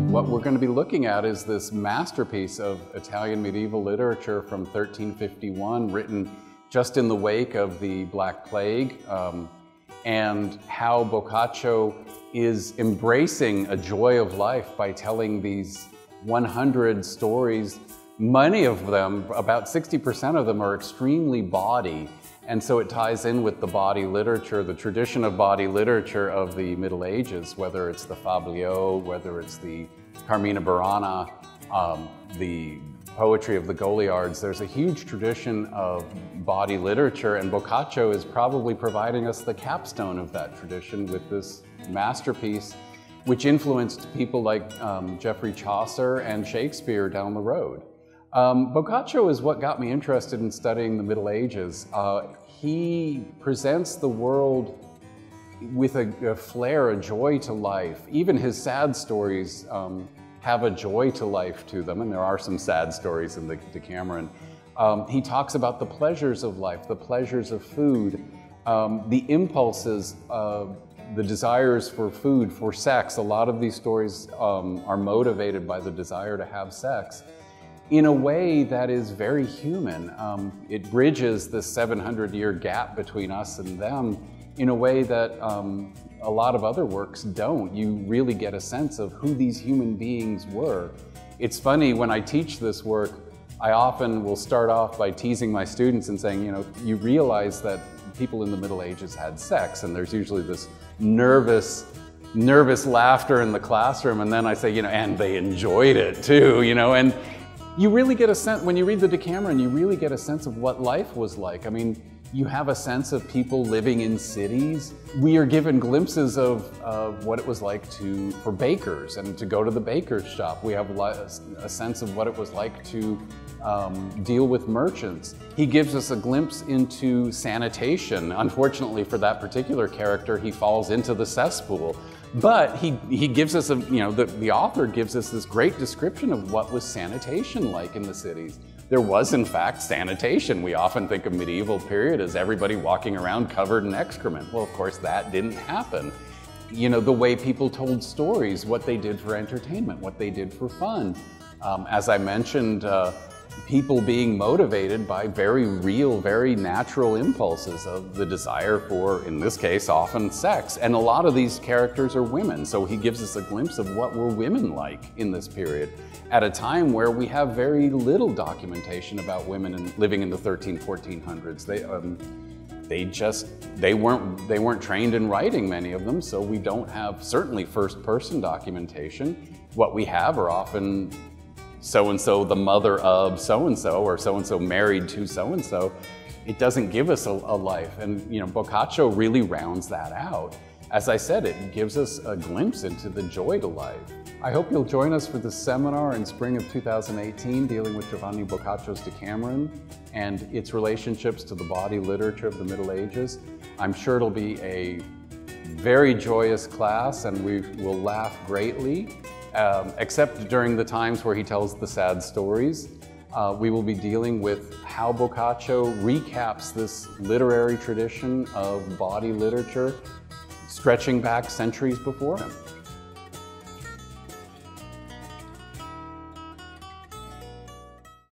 What we're going to be looking at is this masterpiece of Italian medieval literature from 1351, written just in the wake of the Black Plague, and how Boccaccio is embracing a joy of life by telling these 100 stories. Many of them, about 60% of them, are extremely bawdy, and so it ties in with the bawdy literature, the tradition of bawdy literature of the Middle Ages, whether it's the Fabliaux, whether it's the Carmina Burana, the poetry of the Goliards. There's a huge tradition of bawdy literature, and Boccaccio is probably providing us the capstone of that tradition with this masterpiece, which influenced people like Geoffrey Chaucer and Shakespeare down the road. Boccaccio is what got me interested in studying the Middle Ages. He presents the world with a flair, a joy to life. Even his sad stories have a joy to life to them, and there are some sad stories in the Decameron. He talks about the pleasures of life, the pleasures of food, the impulses, the desires for food, for sex. A lot of these stories are motivated by the desire to have sex in a way that is very human. It bridges the 700-year gap between us and them in a way that a lot of other works don't. You really get a sense of who these human beings were. It's funny, when I teach this work, I often will start off by teasing my students and saying, you know, you realize that people in the Middle Ages had sex, and there's usually this nervous laughter in the classroom, and then I say, you know, and they enjoyed it too, you know, and you really get a sense, when you read the Decameron, you really get a sense of what life was like. I mean, you have a sense of people living in cities. We are given glimpses of what it was like for bakers and to go to the baker's shop. We have a sense of what it was like to deal with merchants. He gives us a glimpse into sanitation. Unfortunately for that particular character, he falls into the cesspool. But he gives us the author gives us this great description of what was sanitation like in the cities. There was, in fact, sanitation. We often think of medieval period as everybody walking around covered in excrement. Well, of course, that didn't happen. You know, the way people told stories, what they did for entertainment, what they did for fun. As I mentioned, people being motivated by very real, very natural impulses of the desire for, in this case, often sex. And a lot of these characters are women, so he gives us a glimpse of what were women like in this period, at a time where we have very little documentation about women living in the 1400s. They weren't trained in writing, many of them, so we don't have certainly first-person documentation. What we have are often so-and-so, the mother of so-and-so, or so-and-so married to so-and-so. It doesn't give us a life, and you know, Boccaccio really rounds that out. As I said, it gives us a glimpse into the joy to life. I hope you'll join us for this seminar in spring of 2018 dealing with Giovanni Boccaccio's Decameron and its relationships to the bawdy literature of the Middle Ages. I'm sure it'll be a very joyous class, and we will laugh greatly. Except during the times where he tells the sad stories. We will be dealing with how Boccaccio recaps this literary tradition of bawdy literature stretching back centuries before him.